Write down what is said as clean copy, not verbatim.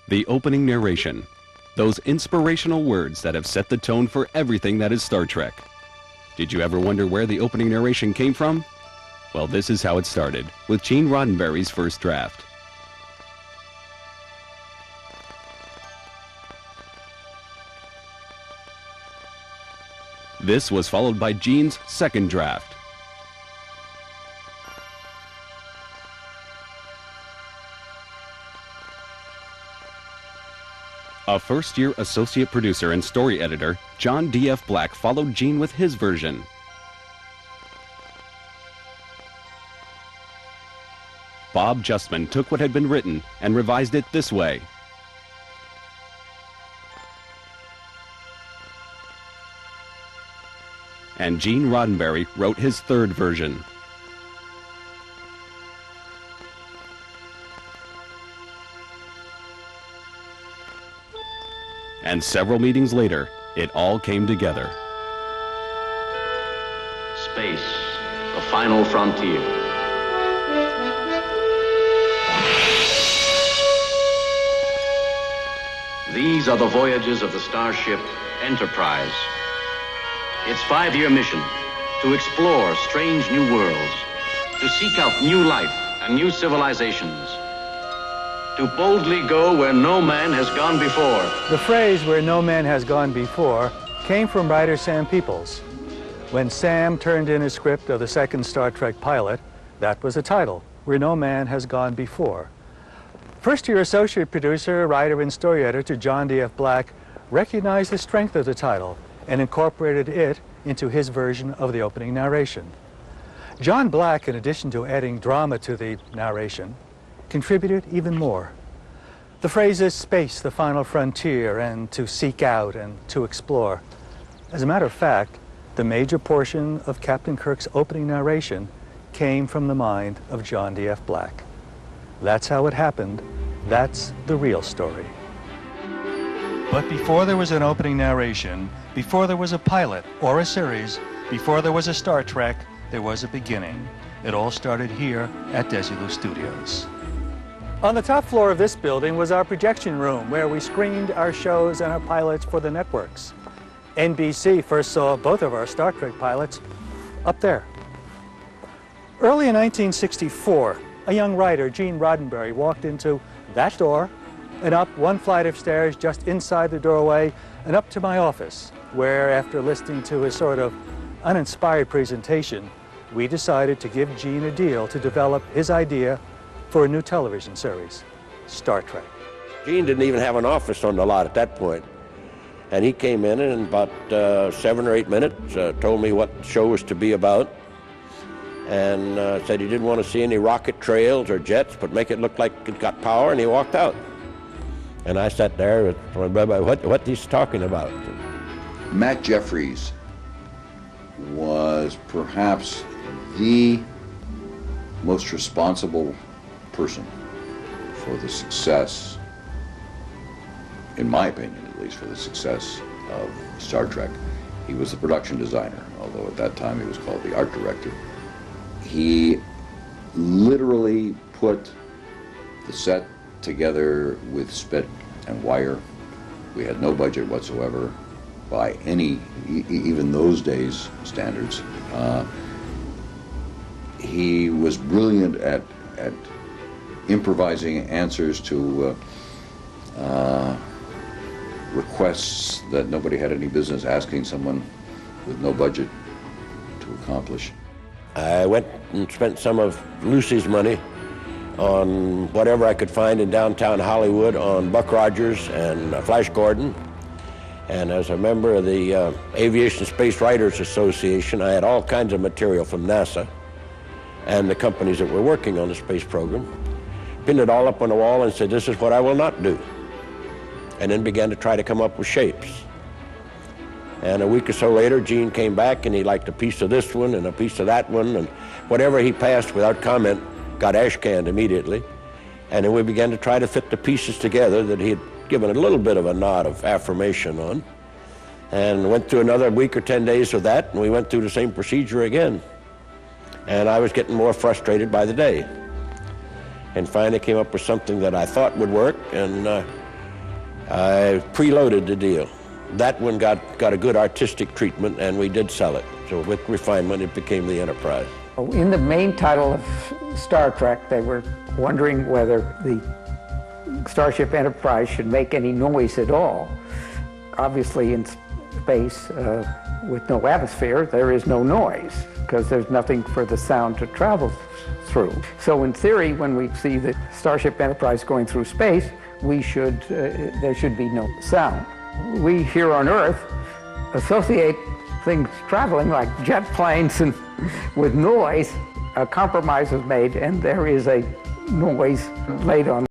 The opening narration. Those inspirational words that have set the tone for everything that is Star Trek. Did you ever wonder where the opening narration came from? Well, this is how it started, with Gene Roddenberry's first draft. This was followed by Gene's second draft. A first-year associate producer and story editor, John D.F. Black, followed Gene with his version. Bob Justman took what had been written and revised it this way. And Gene Roddenberry wrote his third version. And several meetings later, it all came together. Space, the final frontier. These are the voyages of the starship Enterprise. Its 5-year mission, to explore strange new worlds, to seek out new life and new civilizations, to boldly go where no man has gone before. The phrase, "where no man has gone before," came from writer Sam Peoples. When Sam turned in a script of the second Star Trek pilot, that was the title, "Where No Man Has Gone Before." First-year associate producer, writer, and story editor John D.F. Black recognized the strength of the title and incorporated it into his version of the opening narration. John Black, in addition to adding drama to the narration, contributed even more. The phrases "space, the final frontier," and "to seek out" and "to explore." As a matter of fact, the major portion of Captain Kirk's opening narration came from the mind of John D.F. Black. That's how it happened. That's the real story. But before there was an opening narration, before there was a pilot or a series, before there was a Star Trek, there was a beginning. It all started here at Desilu Studios. On the top floor of this building was our projection room, where we screened our shows and our pilots for the networks. NBC first saw both of our Star Trek pilots up there. Early in 1964, a young writer, Gene Roddenberry, walked into that door and up one flight of stairs just inside the doorway and up to my office, where, after listening to his sort of uninspired presentation, we decided to give Gene a deal to develop his idea for a new television series, Star Trek. Gene didn't even have an office on the lot at that point. And he came in and in about 7 or 8 minutes told me what the show was to be about, and said he didn't want to see any rocket trails or jets, but make it look like it got power, and he walked out. And I sat there with, what he's talking about. Matt Jeffries was perhaps the most responsible person for the success, in my opinion at least, for the success of Star Trek. He was the production designer, although at that time he was called the art director. He literally put the set together with spit and wire. We had no budget whatsoever by any, even those days, standards. He was brilliant at improvising answers to requests that nobody had any business asking someone with no budget to accomplish. I went and spent some of Lucy's money on whatever I could find in downtown Hollywood on Buck Rogers and Flash Gordon. And as a member of the Aviation Space Writers Association, I had all kinds of material from NASA and the companies that were working on the space program. Pinned it all up on the wall and said, "This is what I will not do." And then began to try to come up with shapes. And a week or so later, Gene came back and he liked a piece of this one and a piece of that one, and whatever he passed without comment got ash-canned immediately. And then we began to try to fit the pieces together that he had given a little bit of a nod of affirmation on. And went through another week or 10 days of that, and we went through the same procedure again. And I was getting more frustrated by the day. And finally came up with something that I thought would work, and I preloaded the deal. That one got a good artistic treatment, and we did sell it. So with refinement, it became the Enterprise. In the main title of Star Trek, they were wondering whether the Starship Enterprise should make any noise at all. Obviously, in space, with no atmosphere, there is no noise, because there's nothing for the sound to travel through. So in theory, when we see the Starship Enterprise going through space, there should be no sound. We here on Earth associate things traveling like jet planes and with noise. A compromise was made, and there is a noise laid on